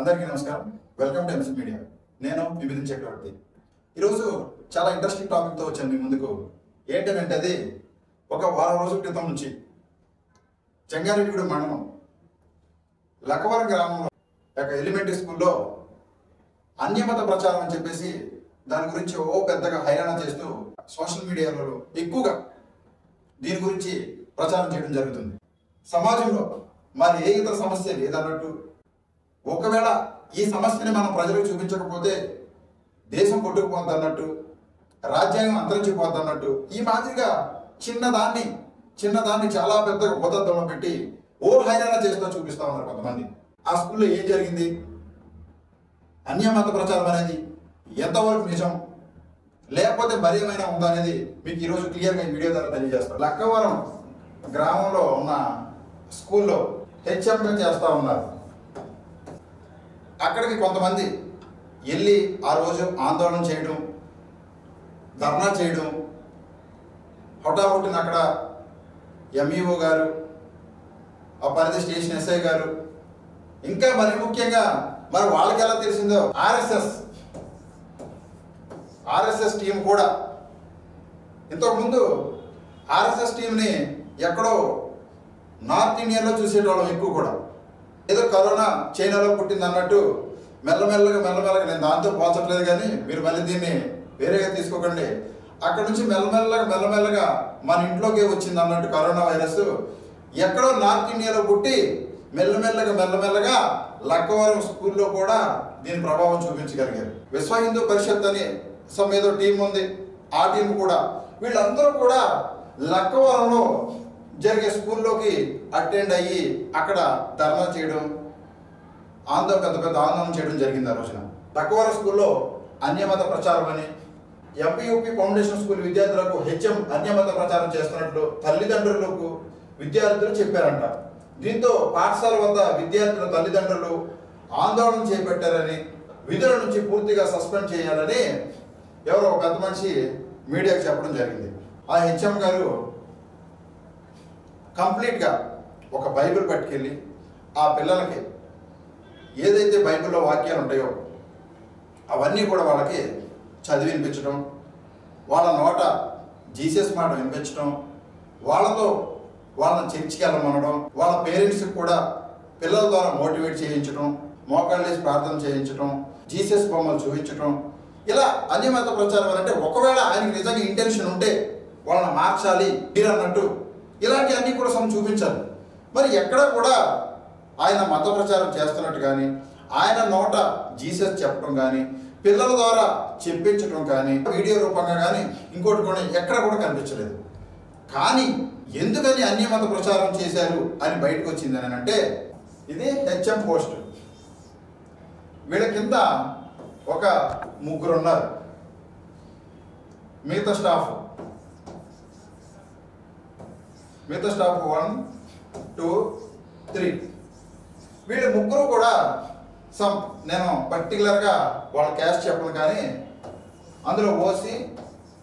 అందరికీ నమస్కారం. Welcome to MC media. నేను విభిన్ చక్రవర్తి. ఈరోజు చాలా ఇంట్రెస్టింగ్ టాపిక్తో వచ్చాను మీ ముందుకు. ఏంటంటే అది ఒక వారం రోజుల క్రితం నుంచి చెంగారెడ్డిగూడెం మండలం లక్కవరం గ్రామంలో ఒక ఎలిమెంటరీ స్కూల్లో అన్యమత ప్రచారం అని చెప్పేసి దాని గురించి పెద్దగా హైరాణ చేస్తూ సోషల్ మీడియాలో ఎక్కువగా దీని గురించి ప్రచారం చేయడం జరుగుతుంది. సమాజంలో మరి ఏ ఇతర సమస్య లేదన్నట్టు, ఒకవేళ ఈ సమస్యని మనం ప్రజలకు చూపించకపోతే దేశం కొట్టుకుపోద్ది అన్నట్టు, రాజ్యాంగం అంతరించిపోద్ది అన్నట్టు, ఈ మాదిరిగా చిన్నదాన్ని చాలా పెద్దగా ఉదంతంలో పెట్టి హైరాణ చేస్తూ చూపిస్తా ఉన్నారు కొంతమంది. ఆ స్కూల్లో ఏం జరిగింది, అన్యమత ప్రచారం అనేది ఎంతవరకు నిజం, లేకపోతే మరి ఏమైనా ఉందా అనేది మీకు ఈరోజు క్లియర్గా ఈ వీడియో ద్వారా తెలియజేస్తాను. లక్కవరం గ్రామంలో ఉన్న స్కూల్లో హెచ్ఎంగా చేస్తూ ఉన్నారు. అక్కడికి కొంతమంది వెళ్ళి ఆ రోజు ఆందోళన చేయడం, ధర్నా చేయడం, హుటాహుటిన అక్కడ ఎంఈఓ గారు, ఆ పరిధి స్టేషన్ ఎస్ఐ గారు, ఇంకా మరి ముఖ్యంగా మరి వాళ్ళకి ఎలా తెలిసిందో ఆర్ఎస్ఎస్ టీం కూడా, ఇంతకుముందు ఆర్ఎస్ఎస్ టీంని ఎక్కడో నార్త్ ఇండియాలో చూసేటోళ్ళం ఎక్కువ కూడా. ఏదో కరోనా చైనాలో పుట్టింది అన్నట్టు మెల్లమెల్లగా నేను దాంతో పోల్చట్లేదు, కానీ మీరు మళ్ళీ దీన్ని వేరేగా తీసుకోకండి. అక్కడ నుంచి మెల్లమెల్లగా మన ఇంట్లోకి వచ్చింది అన్నట్టు కరోనా వైరస్ ఎక్కడో నార్త్ ఇండియాలో పుట్టి మెల్లమెల్లగా లక్కవరం స్కూల్లో కూడా దీని ప్రభావం చూపించగలిగారు. విశ్వ హిందూ పరిషత్ అని ఏదో టీం ఉంది, ఆ టీం కూడా, వీళ్ళందరూ కూడా లక్కవరంలో జరిగే స్కూల్లోకి అటెండ్ అయ్యి అక్కడ ధర్నా చేయడం, పెద్ద ఆందోళన చేయడం జరిగింది. ఆ రోజున లక్కవరం స్కూల్లో అన్యమత ప్రచారం అని ఎంపీయూపీ ఫౌండేషన్ స్కూల్ విద్యార్థులకు హెచ్ఎం అన్యమత ప్రచారం చేస్తున్నట్లు తల్లిదండ్రులకు విద్యార్థులు చెప్పారంట. దీంతో పాఠశాల వద్ద విద్యార్థుల తల్లిదండ్రులు ఆందోళన చేపట్టారని, విధుల నుంచి పూర్తిగా సస్పెండ్ చేయాలని ఎవరో ఒక పెద్ద మనిషి మీడియాకు చెప్పడం జరిగింది. ఆ హెచ్ఎం గారు కంప్లీట్గా ఒక బైబిల్ పట్టుకెళ్ళి ఆ పిల్లలకి ఏదైతే బైబిల్లో వాక్యాలు ఉంటాయో అవన్నీ కూడా వాళ్ళకి చదివి వినిపించడం, వాళ్ళ నోట జీసస్ మాట వినిపించడం, వాళ్ళని చర్చికి వెళ్ళమనడం, వాళ్ళ పేరెంట్స్కి కూడా పిల్లల ద్వారా మోటివేట్ చేయించడం, మోకాళ్ళేసి ప్రార్థన చేయించడం, జీసస్ బొమ్మలు చూపించడం, ఇలా అన్యమత ప్రచారం అంటే ఒకవేళ ఆయనకి నిజంగా ఇంటెన్షన్ ఉంటే వాళ్ళని మార్చాలి మీరు అన్నట్టు ఇలాంటివన్నీ కూడా చూపించాలి. మరి ఎక్కడ కూడా ఆయన మత ప్రచారం చేస్తున్నట్టు కానీ, ఆయన నోట జీసస్ చెప్పడం కానీ, పిల్లల ద్వారా చెప్పించడం కానీ, వీడియో రూపంగా కానీ ఇంకోటి కూడా ఎక్కడ కూడా కనిపించలేదు. కానీ ఎందుకని అన్యమత ప్రచారం చేశారు అని బయటకు వచ్చింది అని అంటే, ఇది హెచ్ఎం పోస్ట్. వీళ్ళ కింద ఒక ముగ్గురు ఉన్నారు, మిగతా స్టాఫ్ 1, 2, 3 వీళ్ళు ముగ్గురు కూడా నేను పర్టికులర్గా వాళ్ళ క్యాస్ట్ చెప్పను, కానీ అందులో ఓసీ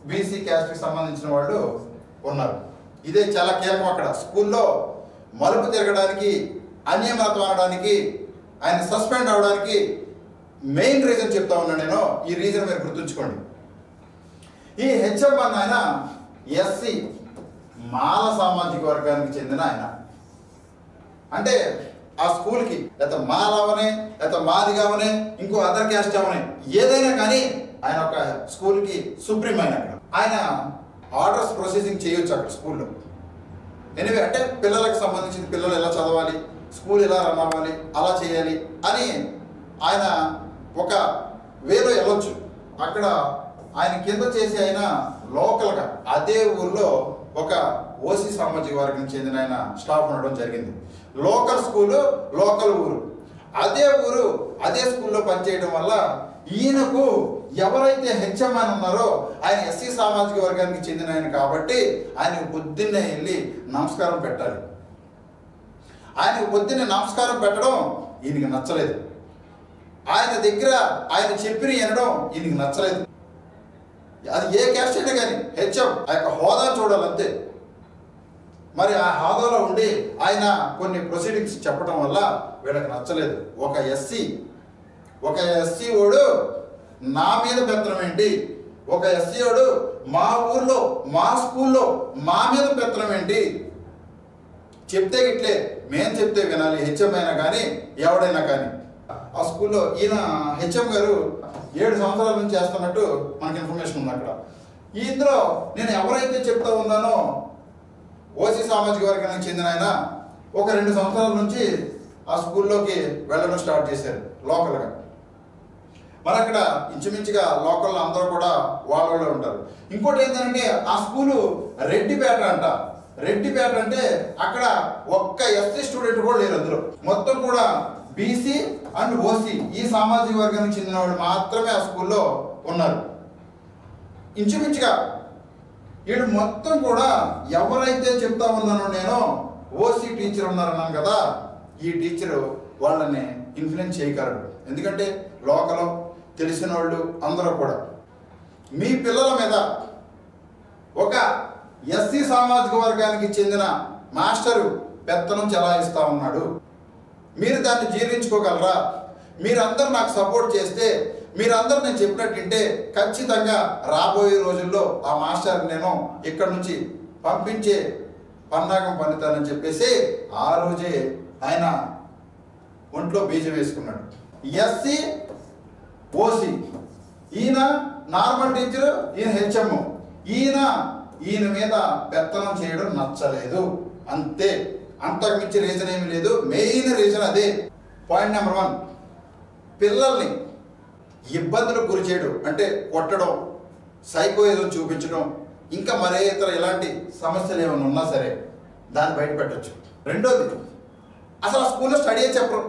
బీసీ క్యాస్ట్కి సంబంధించిన వాళ్ళు ఉన్నారు. ఇదే చాలా కీలకం. అక్కడ స్కూల్లో మలుపు తిరగడానికి, అన్యమతం అనడానికి, ఆయన సస్పెండ్ అవడానికి మెయిన్ రీజన్ చెప్తా ఉన్నాను నేను. ఈ రీజన్ మీరు గుర్తుంచుకోండి. ఈ హెచ్ఎం అన్న ఆయన ఎస్సీ మాల సామాజిక వర్గానికి చెందిన ఆయన. అంటే ఆ స్కూల్కి లేకపోతే మాలవనే, లేకపోతే మాదిగావనే, ఇంకో అదర్ క్యాస్ట్ అవనే, ఏదైనా కానీ ఆయన ఒక స్కూల్కి సుప్రీం అయిన. ఆయన ఆర్డర్స్ ప్రొసీజింగ్ చేయొచ్చు అక్కడ స్కూల్లో. ఎనివే, అంటే పిల్లలకు సంబంధించిన పిల్లలు ఎలా చదవాలి, స్కూల్ ఎలా రన్ అవ్వాలి, అలా చేయాలి అని ఆయన ఒక వేలో వెళ్ళొచ్చు. అక్కడ ఆయన కింద చేసి ఆయన లోకల్గా అదే ఊర్లో ఒక ఓసీ సామాజిక వర్గం చెందిన ఆయన స్టాఫ్ ఉండడం జరిగింది. లోకల్ స్కూలు, లోకల్ ఊరు, అదే ఊరు అదే స్కూల్లో పనిచేయడం వల్ల ఈయనకు ఎవరైతే హెచ్ఎం అని ఉన్నారో ఆయన ఎస్సీ సామాజిక వర్గానికి చెందిన ఆయన కాబట్టి ఆయనకు పొద్దున్నే వెళ్ళి నమస్కారం పెట్టాలి. ఆయనకు పొద్దున్నే నమస్కారం పెట్టడం ఈయనకి నచ్చలేదు. ఆయన దగ్గర ఆయన చెప్పిన వినడం ఈయనకి నచ్చలేదు. అది ఏ క్యాస్ట్ అయినా కానీ హెచ్ఎం ఆ యొక్క హోదా చూడాలంతే. మరి ఆ హోదాలో ఉండి ఆయన కొన్ని ప్రొసీడింగ్స్ చెప్పడం వల్ల వీళ్ళకి నచ్చలేదు. ఒక ఎస్సీ ఒక ఎస్సీ ఓడు నా మీద పెత్తనం ఏంటి, ఒక ఎస్సీ ఓడు మా ఊర్లో మా స్కూల్లో మా మీద పెత్తనం ఏంటి? చెప్తే గిట్లే మేము చెప్తే వినాలి, హెచ్ఎం అయినా కానీ ఎవడైనా కానీ. ఆ స్కూల్లో ఈయన హెచ్ఎం గారు 7 సంవత్సరాల నుంచి చేస్తున్నట్టు మనకి ఇన్ఫర్మేషన్ ఉంది అక్కడ. ఇందులో నేను ఎవరైతే చెప్తా ఉన్నానో ఓసీ సామాజిక వర్గానికి చెందిన ఆయన ఒక 2 సంవత్సరాల నుంచి ఆ స్కూల్లోకి వెళ్ళడం స్టార్ట్ చేశారు లోకల్గా. మరి అక్కడ ఇంచుమించుగా లోకల్లో అందరూ కూడా వాళ్ళలో ఉంటారు. ఇంకోటి ఏంటంటే ఆ స్కూలు రెడ్డిపేట అంట. రెడ్డిపేట అంటే అక్కడ ఒక్క ఎస్సీ స్టూడెంట్ కూడా లేరు, అందులో మొత్తం కూడా బీసీ అండ్ ఓసీ ఈ సామాజిక వర్గానికి చెందిన వాళ్ళు మాత్రమే ఆ స్కూల్లో ఉన్నారు. ఇంచుమించుగా వీళ్ళు మొత్తం కూడా ఎవరైతే చెప్తా ఉన్నానో నేను ఓసీ టీచర్ ఉన్నారన్నాను కదా, ఈ టీచరు వాళ్ళని ఇన్ఫ్లుయెన్స్ చేయగలరు. ఎందుకంటే లోకల్ తెలిసిన వాళ్ళు అందరూ కూడా మీ పిల్లల మీద ఒక ఎస్సీ సామాజిక వర్గానికి చెందిన మాస్టరు పెత్తనం చెలాయిస్తూ ఉన్నాడు, మీరు దాన్ని జీర్ణించుకోగలరా? మీరందరూ నాకు సపోర్ట్ చేస్తే, మీరందరూ నేను చెప్పినట్టుంటే ఖచ్చితంగా రాబోయే రోజుల్లో ఆ మాస్టర్ నేను ఇక్కడ నుంచి పంపించే పన్నాగం పన్నుతానని చెప్పేసి ఆ రోజే ఆయన ఒంట్లో బీజం వేసుకున్నాడు. ఎస్సీ ఓసీ, ఈయన నార్మల్ టీచరు, ఈయన హెచ్ఎం, ఈయన మీద పెత్తనం చేయడం నచ్చలేదు, అంతే. అంతకు మించి రీజన్ ఏమీ లేదు. మెయిన్ రీజన్ అదే. పాయింట్ నెంబర్ 1, పిల్లల్ని ఇబ్బందులకు గురి చేయడం, అంటే కొట్టడం, సైకోయిజం చూపించడం, ఇంకా మరే ఇతర ఇలాంటి సమస్యలు ఏమైనా ఉన్నా సరే దాన్ని బయట పెట్టచ్చు. రెండోది, అసలు ఆ స్కూల్లో స్టడీ చెప్పరు.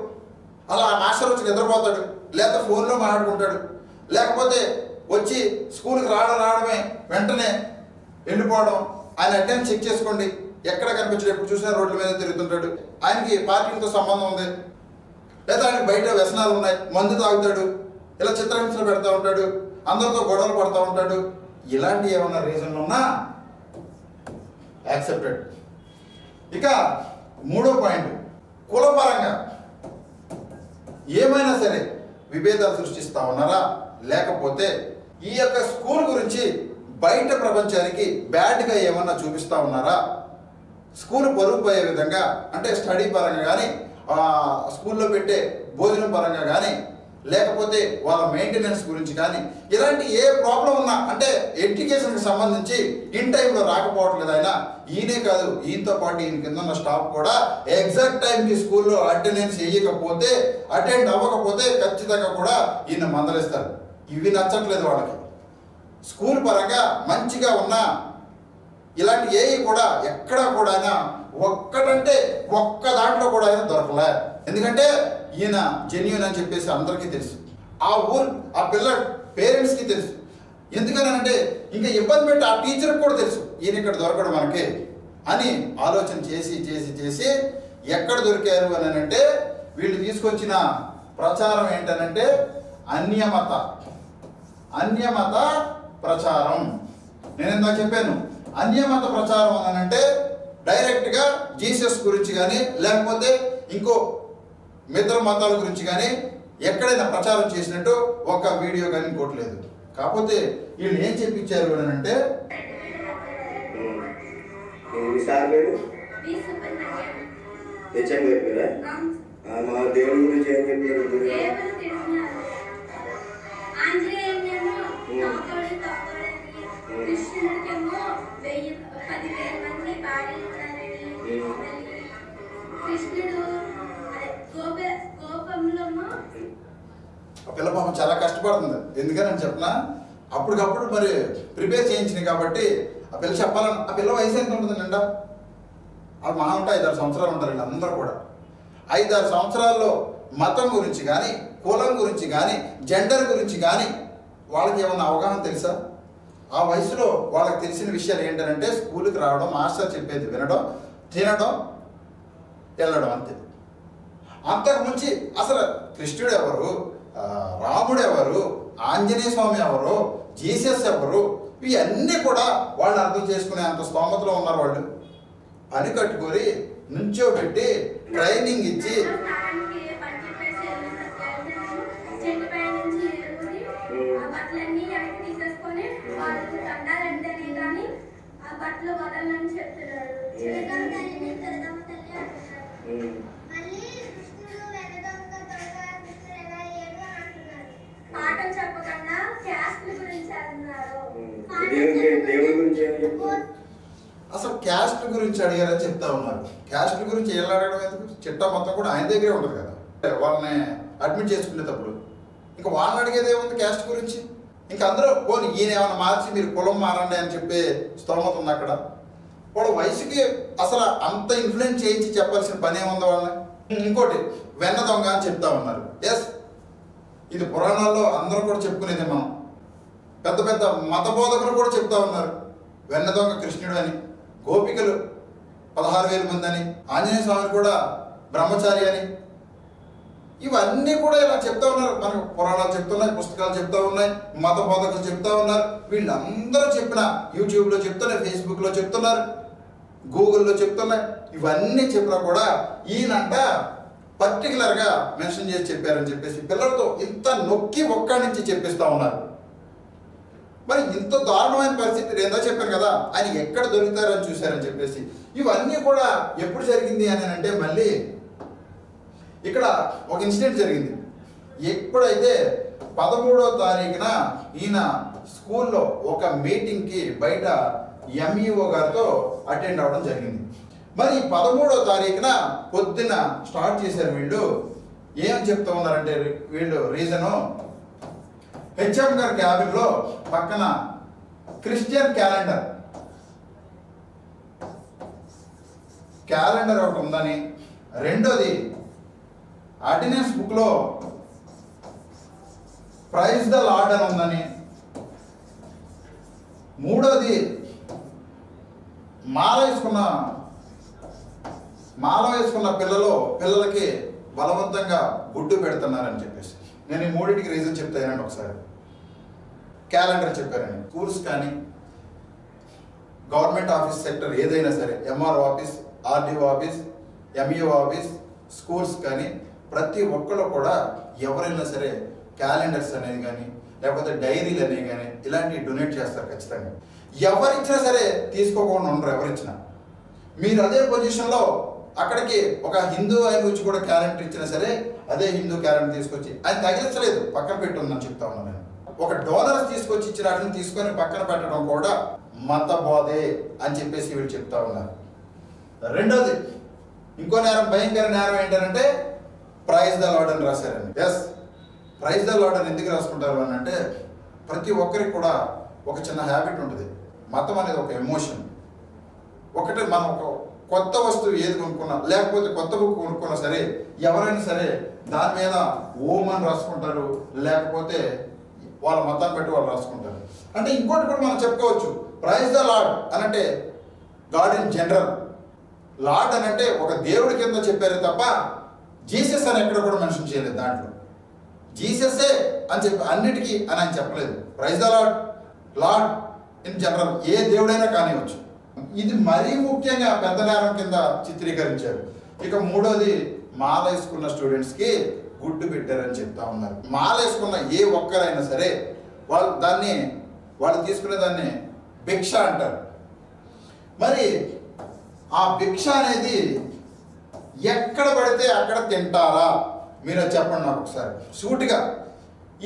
అలా ఆ మాస్టర్ వచ్చి నిద్రపోతాడు, లేకపోతే ఫోన్లో మాట్లాడుకుంటాడు, లేకపోతే వచ్చి స్కూల్కి రావడమే వెంటనే వెళ్ళిపోవడం. ఆయన అటెండెన్స్ చెక్ చేసుకోండి, ఎక్కడ కనిపించడు, ఎప్పుడు చూసినా రోడ్ల మీద తిరుగుతుంటాడు. ఆయనకి పార్టీలతో సంబంధం ఉంది, లేదా ఆయనకి బయట వ్యసనాలు ఉన్నాయి, మందు తాగుతాడు, ఇలా చిత్రహింసలు పెడతా ఉంటాడు, అందరితో గొడవలు పడుతూ ఉంటాడు. ఇలాంటి ఏమన్నా రీజన్లు ఉన్నా యాక్సెప్టెడ్. ఇక 3వ పాయింట్, కులపరంగా ఏమైనా సరే విభేదాలు సృష్టిస్తా ఉన్నారా, లేకపోతే ఈ యొక్క స్కూల్ గురించి బయట ప్రపంచానికి బ్యాడ్గా ఏమన్నా చూపిస్తా ఉన్నారా? స్కూల్ పరుగు పోయే విధంగా, అంటే స్టడీ పరంగా కానీ, స్కూల్లో పెట్టే భోజనం పరంగా కానీ, లేకపోతే వాళ్ళ మెయింటెనెన్స్ గురించి కానీ, ఇలాంటి ఏ ప్రాబ్లం ఉన్నా, అంటే ఎడ్యుకేషన్కి సంబంధించి ఇన్ టైంలో రాకపోవట్లేదు ఆయన. ఈయనే కాదు, ఈయనతో పాటు ఈయన కింద ఉన్న స్టాఫ్ కూడా ఎగ్జాక్ట్ టైంకి స్కూల్లో అటెండెన్స్ వేయకపోతే, అటెండ్ అవ్వకపోతే ఖచ్చితంగా కూడా ఈయన మందలిస్తారు. ఇవి నచ్చట్లేదు వాళ్ళకి. స్కూల్ పరంగా మంచిగా ఉన్న ఇలాంటి ఏవి కూడా ఎక్కడా కూడా ఆయన ఒక్కటంటే ఒక్క దాంట్లో కూడా ఆయన దొరకలే. ఎందుకంటే ఈయన జెన్యూన్ అని చెప్పేసి అందరికీ తెలుసు, ఆ ఊరు ఆ పిల్ల పేరెంట్స్కి తెలుసు. ఎందుకనంటే ఇంకా ఇబ్బంది పెట్టి ఆ టీచర్కి కూడా తెలుసు ఈయన ఇక్కడ దొరకడం మనకి అని ఆలోచన చేసి చేసి చేసి ఎక్కడ దొరికారు అని అంటే, వీళ్ళు తీసుకొచ్చిన ప్రచారం ఏంటనంటే అన్యమత ప్రచారం. నేను ఇందాక చెప్పాను, అన్యమత ప్రచారం అని అంటే డైరెక్ట్గా జీసస్ గురించి కానీ, లేకపోతే ఇంకో మిత్ర మతాల గురించి కానీ ఎక్కడైనా ప్రచారం చేసినట్టు ఒక వీడియో కానీ ఇంకోటి లేదు. కాకపోతే వీళ్ళు ఏం చెప్పించారు అని అంటే, మా దేవుడి గురించి ఏం చెప్పారు? ఆ పిల్ల పాపం చాలా కష్టపడుతుంది. ఎందుకని చెప్పినా అప్పటికప్పుడు మరి ప్రిపేర్ చేయించినాయి కాబట్టి ఆ పిల్ల చెప్పాలని. ఆ పిల్ల వయసు ఎంత ఉంటుంది నిండా? వాళ్ళు మహా ఉంటే 5-6 సంవత్సరాలు ఉంటారు. వీళ్ళందరూ కూడా 5-6 సంవత్సరాల్లో మతం గురించి కానీ, కులం గురించి కానీ, జెండర్ గురించి కానీ వాళ్ళకి ఏమన్నా అవగాహన తెలుసా? ఆ వయసులో వాళ్ళకి తెలిసిన విషయాలు ఏంటంటే స్కూల్కి రావడం, మాస్టర్ చెప్పేది వినడం, తినడం, వెళ్ళడం, అంతే. అంతకుమించి అసలు కృష్ణుడు ఎవరు, రాముడు ఎవరు, ఆంజనేయ స్వామి ఎవరు, జీసస్ ఎవరు, ఇవన్నీ కూడా వాళ్ళు అర్థం చేసుకునే అంత స్తోమతలో ఉన్నారు. వాళ్ళు పని కట్టుకొని నుంచోబెట్టి ట్రైనింగ్ ఇచ్చి దేవుడి గురించి ఏం చెప్తారు? అసలు క్యాస్ట్ గురించి అడిగారని చెప్తా ఉన్నారు. క్యాస్ట్ గురించి ఎలా అడగడం ఎందుకు? చిట్టా మొత్తం కూడా ఆయన దగ్గరే ఉంటుంది కదా, వాళ్ళని అడ్మిట్ చేసుకునేటప్పుడు. ఇంకా వాళ్ళని అడిగేది ఏముంది క్యాస్ట్ గురించి? ఇంకా అందరూ పోనీ ఈయన ఏమైనా మార్చి మీరు కులం మారండి అని చెప్పే స్తోమత ఉంది అక్కడ. వాళ్ళ వయసుకి అసలు అంత ఇన్ఫ్లుయెన్స్ చేయించి చెప్పాల్సిన పని ఏముంది వాళ్ళని? ఇంకోటి వెన్న దొంగ అని చెప్తా ఉన్నారు. ఎస్, ఇది పురాణాల్లో అందరూ కూడా చెప్పుకునేది. మనం పెద్ద పెద్ద మత బోధకులు కూడా చెప్తా ఉన్నారు వెన్న దొంగ కృష్ణుడు అని, గోపికలు 16,000 మంది అని, ఆంజనేయ స్వామి కూడా బ్రహ్మచారి అని, ఇవన్నీ కూడా ఇలా చెప్తా ఉన్నారు. మనకు పురాణాలు చెప్తున్నాయి, పుస్తకాలు చెప్తా ఉన్నాయి, మత బోధకులు చెప్తా ఉన్నారు. వీళ్ళందరూ చెప్పిన యూట్యూబ్లో చెప్తున్నారు, ఫేస్బుక్లో చెప్తున్నారు, గూగుల్లో చెప్తున్నాయి. ఇవన్నీ చెప్పినా కూడా ఈయనంట పర్టికులర్గా మెన్షన్ చేసి చెప్పారని చెప్పేసి పిల్లలతో ఇంత నొక్కి ఒక్కడి నుంచి చెప్పిస్తూ ఉన్నారు. మరి ఇంత దారుణమైన పరిస్థితి ఏందో చెప్పాను కదా, ఆయన ఎక్కడ దొరుకుతారని చూశారని చెప్పేసి. ఇవన్నీ కూడా ఎప్పుడు జరిగింది అని అంటే మళ్ళీ ఇక్కడ ఒక ఇన్సిడెంట్ జరిగింది. ఎప్పుడైతే 13వ తారీఖున ఈయన స్కూల్లో ఒక మీటింగ్కి బయట ఎంఈఓ గారితో అటెండ్ అవ్వడం జరిగింది. మరి 13వ తారీఖున పొద్దున్న స్టార్ట్ చేశారు వీళ్ళు. ఏమని చెప్తా ఉన్నారంటే వీళ్ళు రీజను, హెచ్ఎం గారి క్యాబిన్లో పక్కన క్రిస్టియన్ క్యాలెండర్ ఒకటి ఉందని, రెండోది అటెండెన్స్ బుక్లో ప్రైజ్ ద లార్డ్ అని ఉందని, మూడోది మాల వేసుకున్న పిల్లలకి బలవంతంగా గుడ్డు పెడుతున్నారని చెప్పేసి. నేను ఈ మూడింటికి రీజన్ చెప్తానండి. ఒకసారి క్యాలెండర్ చెప్పారండి. స్కూల్స్ కానీ గవర్నమెంట్ ఆఫీస్ సెక్టర్ ఏదైనా సరే, MRO office, RDO office, MEO office, schools కానీ ప్రతి ఒక్కళ్ళు కూడా ఎవరైనా సరే క్యాలెండర్స్ అనేది కానీ లేకపోతే డైరీలు అనేవి కానీ ఇలాంటివి డొనేట్ చేస్తారు ఖచ్చితంగా. ఎవరిచ్చినా సరే తీసుకోకుండా ఉండరు. ఎవరిచ్చినా మీరు అదే పొజిషన్లో అక్కడికి ఒక హిందూ ఆయన వచ్చి కూడా క్యాలెండర్ ఇచ్చినా సరే అదే హిందూ క్యాలెండర్ తీసుకొచ్చి ఆయన తగిలించలేదు, పక్కన పెట్టుందని చెప్తా ఉన్నాను నేను. ఒక డోనర్స్ తీసుకొచ్చి ఇచ్చిన వాటిని తీసుకొని పక్కన పెట్టడం కూడా మత బోధే అని చెప్పేసి వీళ్ళు చెప్తా ఉన్నారు. రెండోది ఇంకో నేరం, భయంకర నేరం ఏంటంటే ప్రైజ్ ద లార్డ్ అని రాశారండి. ఎస్, ప్రైజ్ ద లార్డ్ అని ఎందుకు రాసుకుంటారు అని అంటే ప్రతి ఒక్కరికి కూడా ఒక చిన్న హ్యాబిట్ ఉంటుంది. మతం అనేది ఒక ఎమోషన్. ఒకటి మనం ఒక కొత్త వస్తువు ఏది కొనుక్కున్నా లేకపోతే కొత్త బుక్ కొనుక్కున్నా సరే ఎవరైనా సరే దాని మీద ఓం అని రాసుకుంటారు, లేకపోతే వాళ్ళ మతాన్ని బట్టి వాళ్ళు రాసుకుంటారు. అంటే ఇంకోటి కూడా మనం చెప్పుకోవచ్చు, ప్రైజ్ ద లార్డ్ అనంటే గాడ్ ఇన్ జనరల్. లార్డ్ అనంటే ఒక దేవుడి కింద చెప్పారు తప్ప జీసస్ అని ఎక్కడ కూడా మెన్షన్ చేయలేదు. దాంట్లో జీసస్ఏ అని చెప్పి అన్నిటికీ అని ఆయన చెప్పలేదు. Praise the lord, lord in general, ఏ దేవుడైనా కానివచ్చు. ఇది మరీ ముఖ్యంగా పెద్ద నేరం కింద చిత్రీకరించారు. ఇక మూడోది మాల వేసుకున్న స్టూడెంట్స్కి గుడ్డు పెట్టారని చెప్తా ఉన్నారు. మాల వేసుకున్న ఏ ఒక్కరైనా సరే వాళ్ళు తీసుకునే దాన్ని భిక్ష అంటారు. మరి ఆ భిక్ష అనేది ఎక్కడ పడితే అక్కడ తింటారా? మీరు చెప్పండి నాకు ఒకసారి సూటిగా.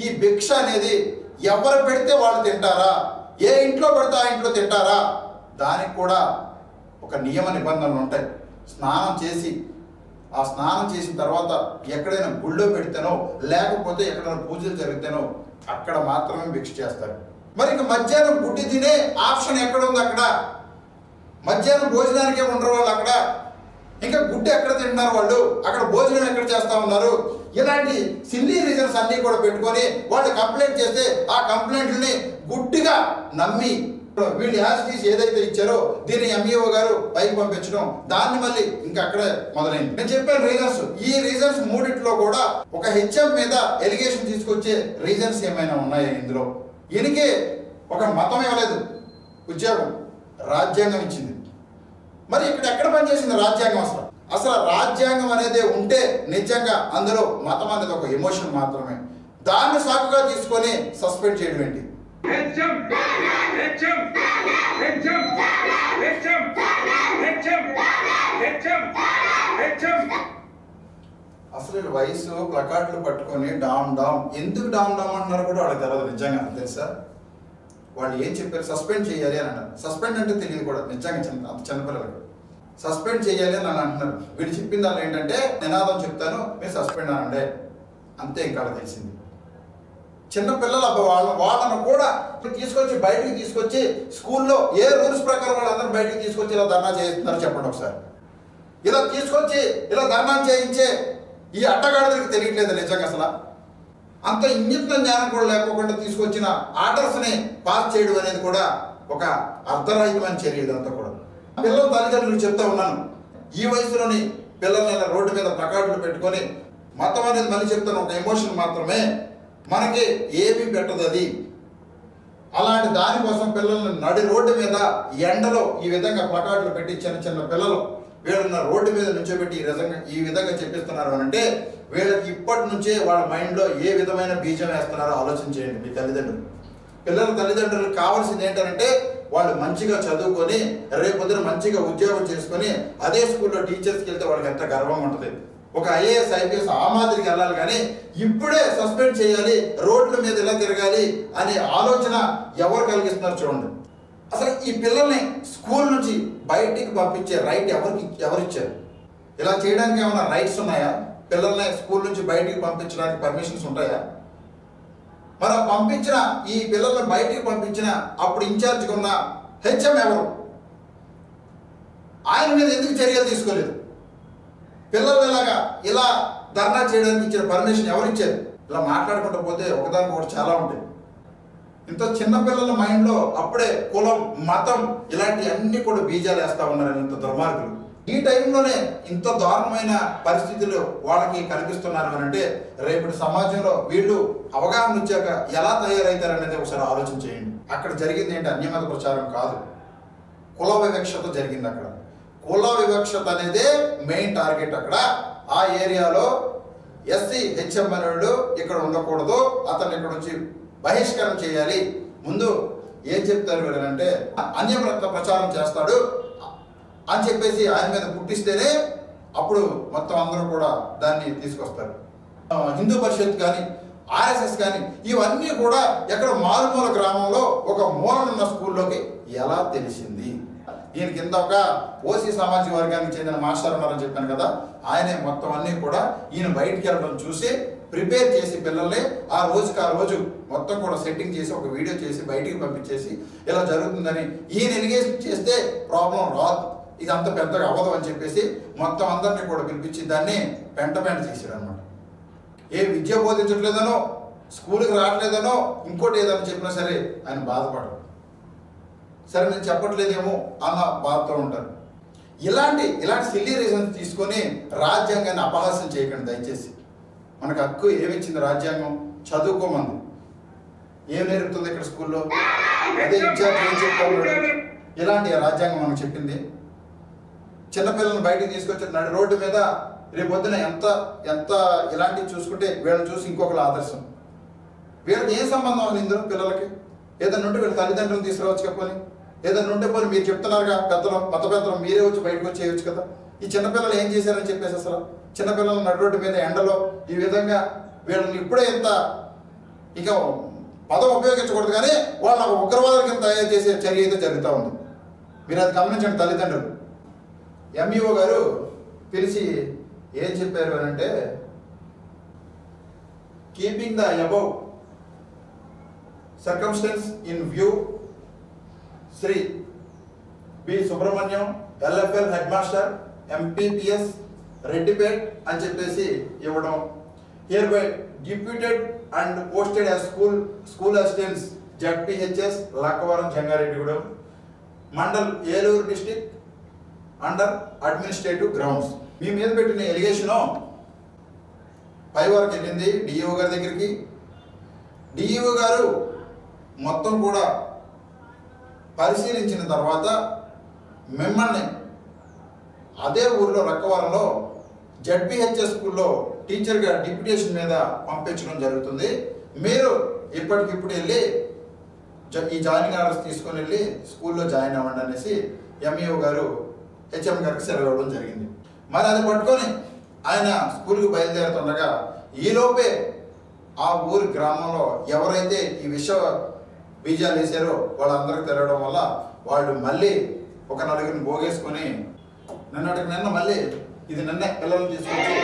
ఈ భిక్ష అనేది ఎవరు పెడితే వాళ్ళు తింటారా? ఏ ఇంట్లో పడితే ఆ ఇంట్లో తింటారా? దానికి కూడా ఒక నియమ నిబంధనలు ఉంటాయి. స్నానం చేసిన తర్వాత ఎక్కడైనా గుళ్ళో పెడితేనో లేకపోతే ఎక్కడైనా పూజలు జరిగితేనో అక్కడ మాత్రమే భిక్ష చేస్తారు. మరి ఇక మధ్యాహ్నం గుడ్డి తినే ఆప్షన్ ఎక్కడ ఉంది? అక్కడ మధ్యాహ్నం భోజనానికే ఉండరు వాళ్ళు. అక్కడ ఇంకా గుడ్డి ఎక్కడ తింటున్నారు వాళ్ళు? అక్కడ భోజనం ఎక్కడ చేస్తా ఉన్నారు? ఇలాంటి సిల్లీ రీజన్స్ అన్నీ కూడా పెట్టుకొని వాళ్ళు కంప్లైంట్ చేస్తే ఆ కంప్లైంట్ని గుడ్డిగా నమ్మి వీళ్ళు యాజిటీస్ ఏదైతే ఇచ్చారో దీన్ని ఎంఈఓ గారు పైకి పంపించడం, దాన్ని మళ్ళీ ఇంకా అక్కడే మొదలైంది. నేను చెప్పాను రీజన్స్. ఈ రీజన్స్ మూడిట్లో కూడా ఒక హెచ్ఎం మీద ఎలిగేషన్ తీసుకొచ్చే రీజన్స్ ఏమైనా ఉన్నాయా ఇందులో? ఈయనకే ఒక మతం ఇవ్వలేదు ఉద్యోగం, రాజ్యాంగం ఇచ్చింది. మరి ఇక్కడ ఎక్కడ పనిచేసింది రాజ్యాంగం? అసలు రాజ్యాంగం అనేది ఉంటే నిజంగా అందులో మతం అనేది ఒక ఎమోషన్ మాత్రమే. దాన్ని సాకుగా తీసుకొని సస్పెండ్ చేయడం ఏంటి? అసలు వయసు ప్లకార్డులు పట్టుకొని డామ్ డామ్, ఎందుకు డామ్ డామ్ అంటున్నారు కూడా వాళ్ళకి తెలియదు నిజంగా. తెలుసా, వాళ్ళు ఏం చెప్పారు, సస్పెండ్ చేయాలి అని అన్నారు. సస్పెండ్ అంటే తెలియదు కూడా నిజంగా చిన్నపిల్లలకు. సస్పెండ్ చేయాలి అని అంటున్నారు. వీడు చెప్పిన దానిలో ఏంటంటే నినాదం చెప్తాను, మీరు సస్పెండ్ అనండి అంతే. ఇంకా తెలిసింది చిన్నపిల్లలు వాళ్ళను కూడా తీసుకొచ్చి బయటికి తీసుకొచ్చి స్కూల్లో ఏ రూల్స్ ప్రకారం వాళ్ళందరూ బయటికి తీసుకొచ్చి ఇలా ధర్నా చేస్తున్నారు చెప్పండి ఒకసారి. ఇలా తీసుకొచ్చి ఇలా ధర్నా చేయించే ఈ అట్టగాడికి తెలియట్లేదు నిజంగా. అసలు అంత ఇంగిత జ్ఞానం కూడా లేకోకుండా తీసుకొచ్చిన ఆర్డర్స్ని పాస్ చేయడం అనేది కూడా ఒక అర్ధరహితమైన చర్య. ఇదంతా కూడా పిల్లల తల్లిదండ్రులు చెప్తా ఉన్నాను, ఈ వయసులోని పిల్లల్ని ఇలా రోడ్డు మీద ప్లకార్డులు పెట్టుకొని మతం అనేది మళ్ళీ చెప్తాను ఒక ఎమోషన్ మాత్రమే, మనకి ఏమీ పెట్టదు అది. అలాంటి దానికోసం పిల్లల్ని నడి రోడ్డు మీద ఎండలో ఈ విధంగా ప్లకార్డులు పెట్టి చిన్న పిల్లలు వీళ్ళన్న రోడ్డు మీద నుంచోబెట్టి ఈ విధంగా చెప్పిస్తున్నారు అని అంటే వీళ్ళకి ఇప్పటి నుంచే వాళ్ళ మైండ్లో ఏ విధమైన బీజం వేస్తున్నారో ఆలోచన చేయండి మీ తల్లిదండ్రులు. పిల్లల తల్లిదండ్రులకు కావాల్సింది ఏంటంటే వాళ్ళు మంచిగా చదువుకొని రేపొద్దున మంచిగా ఉద్యోగం చేసుకొని అదే స్కూల్లో టీచర్స్కి వెళ్తే వాళ్ళకి ఎంత గర్వంగా ఉంటుంది. ఒక ఐఏఎస్ ఐపీఎస్ ఆ మాదిరికి వెళ్ళాలి, కానీ ఇప్పుడే సస్పెండ్ చేయాలి, రోడ్ల మీద ఇలా తిరగాలి అనే ఆలోచన ఎవరు కలిగిస్తున్నారు చూడండి. అసలు ఈ పిల్లల్ని స్కూల్ నుంచి బయటికి పంపించే రైట్ ఎవరిచ్చారు? ఇలా చేయడానికి ఏమైనా రైట్స్ ఉన్నాయా? పిల్లల్ని స్కూల్ నుంచి బయటికి పంపించడానికి పర్మిషన్స్ ఉంటాయా? మరి పంపించిన ఈ పిల్లల్ని బయటికి పంపించిన అప్పుడు ఇన్ఛార్జ్గా ఉన్న హెచ్ఎం ఎవరు? ఆయన మీద ఎందుకు చర్యలు తీసుకోలేదు? పిల్లలు ఇలా ధర్నా చేయడానికి ఇచ్చిన పర్మిషన్ ఎవరిచ్చారు? ఇలా మాట్లాడుకుంటూ పోతే ఒకదానికి ఒకటి చాలా ఉంటాయి. ఇంత చిన్న పిల్లల మైండ్లో అప్పుడే కులం మతం ఇలాంటి అన్ని కూడా బీజాలు వేస్తా ఉన్నారు ఇంత దుర్మార్గులు. ఈ టైంలోనే ఇంత దారుణమైన పరిస్థితులు వాళ్ళకి కనిపిస్తున్నారు అని అంటే రేపటి సమాజంలో వీళ్ళు అవగాహన వచ్చాక ఎలా తయారవుతారనేది ఒకసారి ఆలోచన చేయండి. అక్కడ జరిగింది ఏంటి? అన్యమత ప్రచారం కాదు, కుల వివక్షత జరిగింది. అక్కడ కుల వివక్షత అనేదే మెయిన్ టార్గెట్. అక్కడ ఆ ఏరియాలో ఎస్సీ హెచ్ఎం అనేవాళ్ళు ఇక్కడ ఉండకూడదు, అతన్ని ఇక్కడ నుంచి బహిష్కరణ చేయాలి. ముందు ఏం చెప్తారు వీళ్ళంటే అన్యమత ప్రచారం చేస్తాడు అని చెప్పేసి ఆయన మీద పుట్టిస్తేనే అప్పుడు మొత్తం అందరూ కూడా దాన్ని తీసుకొస్తారు. హిందూ పరిషత్ కానీ ఆర్ఎస్ఎస్ కానీ ఇవన్నీ కూడా ఎక్కడ మారుమూల గ్రామంలో ఒక మూలనున్న స్కూల్లోకి ఎలా తెలిసింది? ఈయన కింద ఒక ఓసీ సామాజిక వర్గానికి చెందిన మాస్టర్ ఉన్నారని చెప్పాను కదా, ఆయనే మొత్తం అన్నీ కూడా ఈయన బయటికి వెళ్ళడం చూసి ప్రిపేర్ చేసి పిల్లల్ని ఆ రోజు మొత్తం కూడా సెట్టింగ్ చేసి ఒక వీడియో చేసి బయటికి పంపించేసి ఇలా జరుగుతుందని ఈయన ఎలిగేషన్ చేస్తే ప్రాబ్లం రాదు, ఇది అంత పెద్దగా అవ్వదు అని చెప్పేసి మొత్తం అందరినీ కూడా పిలిపించి దాన్ని పెంట చేశాడు అనమాట. ఏ విద్య బోధించట్లేదనో స్కూల్కి రావట్లేదనో ఇంకోటి ఏదైనా చెప్పినా సరే ఆయన బాధపడరు. సరే నేను చెప్పట్లేదేమో అన్న బాధతో ఉంటారు. ఇలాంటి సిల్లీ రీజన్స్ తీసుకొని రాజ్యాంగాన్ని అపహాస్యం చేయకండి దయచేసి. మనకు హక్కు ఏమిచ్చింది రాజ్యాంగం? చదువుకోమంది. ఏం నేర్పుతుంది ఇక్కడ స్కూల్లో? అదే ఇన్ఛార్జ్ ఏం చెప్తాడు? ఇలాంటి రాజ్యాంగం మనకు చెప్పింది. చిన్నపిల్లలను బయటికి తీసుకొచ్చి నడి రోడ్డు మీద రేపొద్దున ఎంత ఇలాంటివి చూసుకుంటే వీళ్ళని చూసి ఇంకొకరు ఆదర్శం. వీళ్ళకి ఏం సంబంధం అని ఇందులో పిల్లలకి? ఏదైనా ఉంటే వీళ్ళ తల్లిదండ్రులను తీసుకురావచ్చు చెప్పని, ఏదైనా ఉంటే పోనీ మీరు చెప్తున్నారుగా మత పెద్దలు మీరే వచ్చి బయటకు వచ్చి చేయొచ్చు కదా. ఈ చిన్నపిల్లలు ఏం చేశారని చెప్పేసి అసలు చిన్నపిల్లలు నడి రోడ్డు మీద ఎండలో ఈ విధంగా వీళ్ళని ఇప్పుడే ఇంత ఇక పదం ఉపయోగించకూడదు, కానీ వాళ్ళ ఉగ్రవాదుల కింద తయారు చేసే చర్య అయితే జరుగుతూ ఉంది. మీరు అది గమనించండి తల్లిదండ్రులు. ఎంఈఓ గారు పిలిచి ఏం చెప్పారు అని అంటే, keeping the above circumstances in view, Shri B Subrahmanyam LFL headmaster MPPS Reddipet అని చెప్పేసి ఇవ్వడం. Hereby deputed and posted as school assistants ZPHS Lakkavaram Jangareddygudem mandal Eluru district under administrative grounds. మీ మీద పెట్టిన ఎలిగేషను పై వరకు వెళ్ళింది డిఈఓ గారి దగ్గరికి. డిఈఓ గారు మొత్తం కూడా పరిశీలించిన తర్వాత మిమ్మల్ని అదే ఊరిలో రక్కవరంలో జడ్పీహెచ్ఎస్ స్కూల్లో టీచర్గా డిప్యూటేషన్ మీద పంపించడం జరుగుతుంది. మీరు ఇప్పటికిప్పుడు వెళ్ళి ఈ జాయినింగ్ ఆర్డర్స్ తీసుకొని వెళ్ళి స్కూల్లో జాయిన్ అవ్వండి అనేసి ఎంఈఓ గారు హెచ్ఎం గారికి సెలవు ఇవ్వడం జరిగింది. మరి అది పట్టుకొని ఆయన స్కూల్కి బయలుదేరుతుండగా ఈలోపే ఆ ఊరి గ్రామంలో ఎవరైతే ఈ విష బీజాలు వేసారో వాళ్ళందరికీ తెలియడం వల్ల వాళ్ళు మళ్ళీ ఒక నలుగురిని పోగేసుకొని నిన్న మళ్ళీ ఇది నిన్నే పిల్లల్ని తీసుకొచ్చి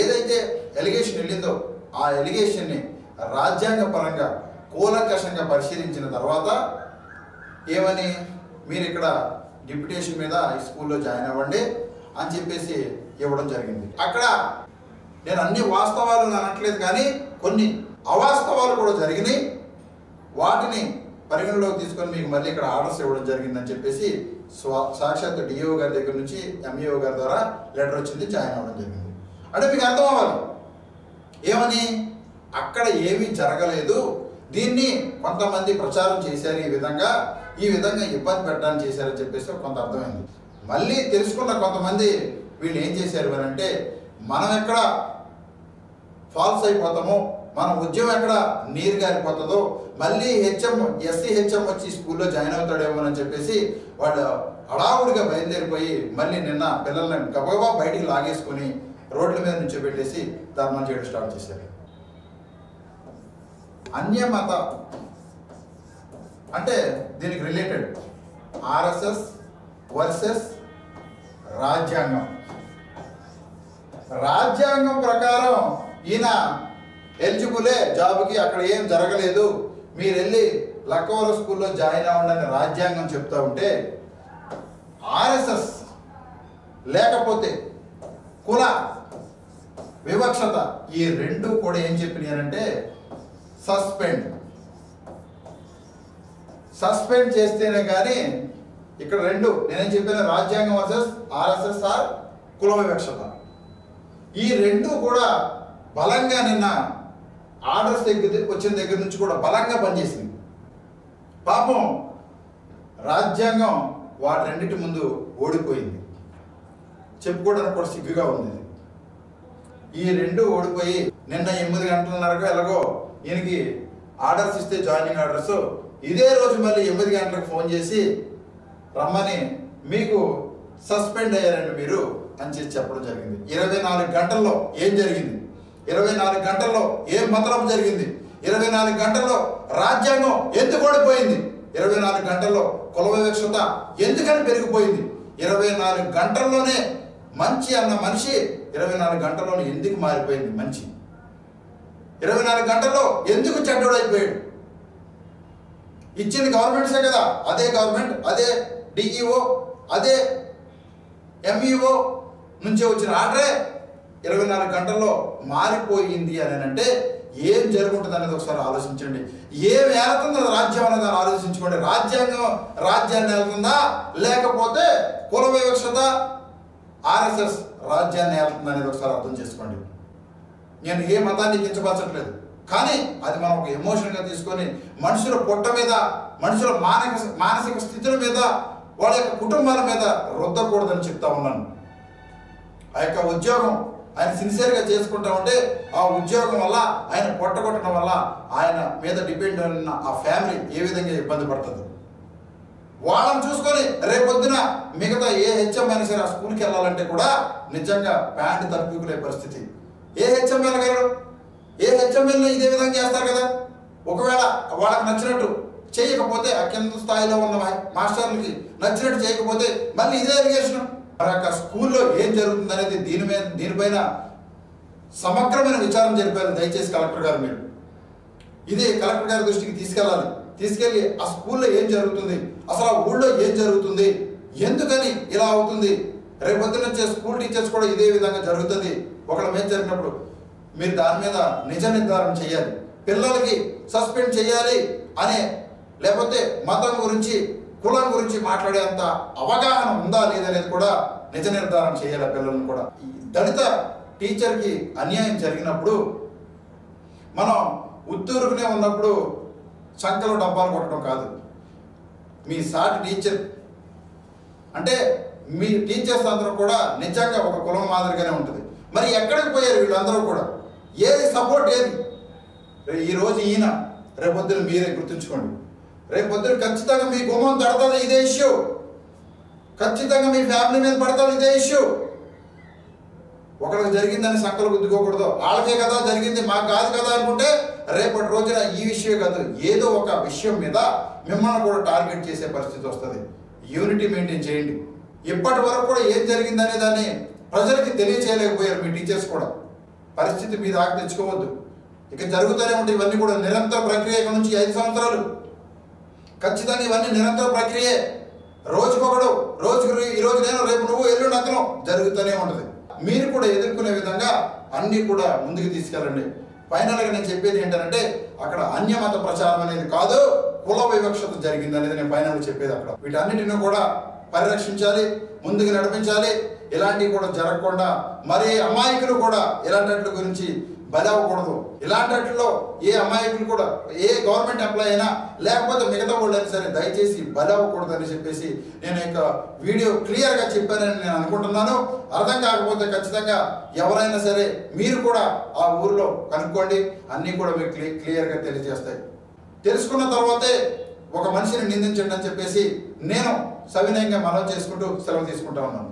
ఏదైతే ఎలిగేషన్ వెళ్ళిందో ఆ ఎలిగేషన్ని రాజ్యాంగ పరంగా కూలంకషంగా పరిశీలించిన తర్వాత ఏమని మీరు ఇక్కడ డిప్యుటేషన్ మీద ఈ స్కూల్లో జాయిన్ అవ్వండి అని చెప్పేసి ఇవ్వడం జరిగింది. అక్కడ నేను అన్ని వాస్తవాలు అనట్లేదు, కానీ కొన్ని అవాస్తవాలు కూడా జరిగినాయి. వాటిని పరిగణలోకి తీసుకొని మీకు మళ్ళీ ఇక్కడ ఆర్డర్స్ ఇవ్వడం జరిగిందని చెప్పేసి సాక్షాత్ డిఓ గారి దగ్గర నుంచి ఎంఈఓ గారి ద్వారా లెటర్ వచ్చింది, జాయిన్ అవ్వడం జరిగింది. అంటే మీకు అర్థం అవ్వాలి ఏమని, అక్కడ ఏమీ జరగలేదు, దీన్ని కొంతమంది ప్రచారం చేశారు, ఈ విధంగా ఇబ్బంది పెట్టడానికి చేశారని చెప్పేసి కొంత అర్థమైంది. మళ్ళీ తెలుసుకున్న కొంతమంది వీళ్ళు ఏం చేశారు అని అంటే, మనం ఎక్కడ ఫాల్స్ అయిపోతామో, మన ఉద్యమం ఎక్కడ నీరు గారిపోతుందో, మళ్ళీ ఎస్సీ హెచ్ఎం వచ్చి స్కూల్లో జాయిన్ అవుతాడేమో అని చెప్పేసి వాళ్ళు హడావుడిగా బయలుదేరిపోయి మళ్ళీ నిన్న పిల్లల్ని గబగబా బయటికి లాగేసుకొని రోడ్ల మీద నుంచోబెట్టేసి ధర్నాలు చేయడం స్టార్ట్ చేశారు. అన్యమత అంటే దీనికి రిలేటెడ్ ఆర్ఎస్ఎస్ వర్సెస్ రాజ్యాంగం ప్రకారం ఈయన ఎలిజిబులే జాబ్కి, అక్కడ ఏం జరగలేదు, మీరు వెళ్ళి లక్కవర స్కూల్లో జాయిన్ అవ్వండి అని రాజ్యాంగం చెప్తా ఉంటే, ఆర్ఎస్ఎస్ లేకపోతే కుల వివక్షత ఈ రెండు కూడా ఏం చెప్పినాయంటే సస్పెండ్ చేస్తేనే కానీ ఇక్కడ రెండు నేనేం చెప్పిన రాజ్యాంగం వర్సెస్ ఆర్ఎస్ఎస్ ఆర్ కుల వివక్షత ఈ రెండు కూడా బలంగా నిన్న ఆర్డర్స్ వచ్చిన దగ్గర నుంచి కూడా బలంగా పనిచేసింది. పాపం రాజ్యాంగం వాటి రెండింటి ముందు ఓడిపోయింది, చెప్పుకోవడానికి కూడా సిగ్గుగా ఉంది. ఈ రెండు ఓడిపోయి నిన్న 8 గంటలన్నరకు ఎలాగో ఈయనకి ఆర్డర్స్ ఇస్తే జాయినింగ్ ఆర్డర్స్, ఇదే రోజు మళ్ళీ 8 గంటలకు ఫోన్ చేసి రమ్మని మీకు సస్పెండ్ అయ్యారండి మీరు అని చెప్పి చెప్పడం జరిగింది. 24 గంటల్లో ఏం జరిగింది, 24 గంటల్లో ఏం మతలబు జరిగింది, 24 గంటల్లో రాజ్యాంగం ఎందుకు ఓడిపోయింది, 24 గంటల్లో కుల వివక్షత ఎందుకని పెరిగిపోయింది, 24 గంటల్లోనే మంచి అన్న మనిషి 24 గంటల్లోనే ఎందుకు మారిపోయింది మంచి, 24 గంటల్లో ఎందుకు చెడ్డోడు అయిపోయాడు. ఇచ్చింది గవర్నమెంట్సే కదా, అదే గవర్నమెంట్, అదే డిఈఓ, అదే ఎంఈఓ నుంచి వచ్చిన ఆర్డరే 24 గంటల్లో మారిపోయింది అని అంటే ఏం జరుగుతుంది అనేది ఒకసారి ఆలోచించండి. ఏం ఏలుతుందో రాజ్యం అనేది ఆలోచించుకోండి. రాజ్యాన్ని ఏలుతుందా, లేకపోతే కుల వివక్షత ఆర్ఎస్ఎస్ రాజ్యాన్ని ఏలుతుందా అనేది ఒకసారి అర్థం చేసుకోండి. నేను ఏ మతాన్ని కించపరచట్లేదు, కానీ అది మనం ఒక ఎమోషన్గా తీసుకొని మనుషుల పొట్ట మీద, మనుషుల మానసిక స్థితుల మీద, వాళ్ళ యొక్క కుటుంబాల మీద రుద్దకూడదని చెప్తా ఉన్నాను. ఆ యొక్క ఉద్యోగం ఆయన సిన్సియర్గా చేసుకుంటా ఉంటే ఆ ఉద్యోగం వల్ల ఆయన పొట్టగొట్టడం వల్ల ఆయన మీద డిపెండ్ అయిన ఆ ఫ్యామిలీ ఏ విధంగా ఇబ్బంది పడుతుంది. వాళ్ళని చూసుకొని రేపొద్దున మిగతా ఏ హెచ్ఎం అయినా సరే ఆ స్కూల్కి వెళ్ళాలంటే కూడా నిజంగా ప్యాంటు తప్పుకునే పరిస్థితి. ఏ హెచ్ఎం వెళ్ళగలరు, ఏ హెచ్ఎంఎల్ని ఇదే విధంగా చేస్తారు కదా. ఒకవేళ వాళ్ళకి నచ్చినట్టు చేయకపోతే, ఆ కింద స్థాయిలో ఉన్న మాస్టర్లకి నచ్చినట్టు చేయకపోతే మళ్ళీ ఇదే ఎలిగేషన్. మరి అక్కడ స్కూల్లో ఏం జరుగుతుంది అనేది దీనిపైన సమగ్రమైన విచారం జరిపారు. దయచేసి కలెక్టర్ గారు మీరు ఇది కలెక్టర్ గారి దృష్టికి తీసుకెళ్ళాలి. తీసుకెళ్ళి ఆ స్కూల్లో ఏం జరుగుతుంది, అసలు ఆ ఊళ్ళో ఏం జరుగుతుంది, ఎందుకని ఇలా అవుతుంది, రేపొద్దున వచ్చే స్కూల్ టీచర్స్ కూడా ఇదే విధంగా జరుగుతుంది, ఒకళ్ళ మీద జరిగినప్పుడు మీరు దాని మీద నిజ నిర్ధారణ చేయాలి. పిల్లలకి సస్పెండ్ చేయాలి అనే, లేకపోతే మతం గురించి కులం గురించి మాట్లాడేంత అవగాహన ఉందా లేదనేది కూడా నిజ నిర్ధారణ చేయాలి పిల్లలను కూడా. ఈ దళిత టీచర్కి అన్యాయం జరిగినప్పుడు మనం ఉత్తూరుకునే ఉన్నప్పుడు సంఖ్యలో డబ్బాలు కొట్టడం కాదు. మీ సాటి టీచర్ అంటే మీ టీచర్స్ అందరూ కూడా నిజంగా ఒక కులం మాదిరిగానే ఉంటుంది. మరి ఎక్కడికి పోయారు వీళ్ళందరూ కూడా, ఏది సపోర్ట్ ఏది? ఈరోజు ఈయన, రేపొద్దున మీరే గుర్తుంచుకోండి. రేపొద్దున ఖచ్చితంగా మీ గుమ్మం తడుతుంది ఇదే ఇష్యూ, ఖచ్చితంగా మీ ఫ్యామిలీ మీద పడుతుంది ఇదే ఇష్యూ. ఒకరికి జరిగిందని సంకలు గుద్దుకోకూడదు. వాళ్ళకే కదా జరిగింది, మాకు కాదు కదా అనుకుంటే రేపటి రోజున ఈ విషయం కాదు, ఏదో ఒక విషయం మీద మిమ్మల్ని కూడా టార్గెట్ చేసే పరిస్థితి వస్తుంది. యూనిటీ మెయింటైన్ చేయండి. ఇప్పటి వరకు కూడా ఏం జరిగిందనే దాన్ని ప్రజలకి తెలియచేయలేకపోయారు మీ టీచర్స్ కూడా. పరిస్థితి మీద ఆగి తెచ్చుకోవద్దు. ఇక జరుగుతూనే ఉంటాయి ఇవన్నీ కూడా నిరంతర ప్రక్రియ. ఇక నుంచి 5 సంవత్సరాలు ఖచ్చితంగా ఇవన్నీ నిరంతర ప్రక్రియే. రోజుకొకడు, ఈరోజు నేను, రేపు నువ్వు, ఎల్లుండి అతను జరుగుతూనే ఉంటుంది. మీరు కూడా ఎదుర్కొనే విధంగా అన్నీ కూడా ముందుకు తీసుకెళ్ళండి. ఫైనల్గా నేను చెప్పేది ఏంటంటే అక్కడ అన్యమత ప్రచారం అనేది కాదు, కుల వివక్షత జరిగింది అనేది నేను ఫైనల్గా చెప్పేది. అక్కడ వీటన్నిటిని కూడా పరిరక్షించాలి, ముందుకు నడిపించాలి. ఇలాంటివి కూడా జరగకుండా మరి అమాయకులు కూడా ఇలాంటి గురించి బలవకూడదు. ఇలాంటిలో ఏ అమాయకులు కూడా, ఏ గవర్నమెంట్ ఎంప్లాయీ అయినా లేకపోతే మిగతా వాళ్ళైనా సరే దయచేసి బలవకూడదు అని చెప్పేసి నేను ఇక వీడియో క్లియర్గా చెప్పానని నేను అనుకుంటున్నాను. అర్థం కాకపోతే ఖచ్చితంగా ఎవరైనా సరే మీరు కూడా ఆ ఊరిలో కనుక్కోండి, అన్నీ కూడా మీకు క్లియర్గా తెలియజేస్తాయి. తెలుసుకున్న తర్వాతే ఒక మనిషిని నిందించండి అని చెప్పేసి నేను సవినయంగా మనవి చేసుకుంటూ సెలవు తీసుకుంటా ఉన్నాను.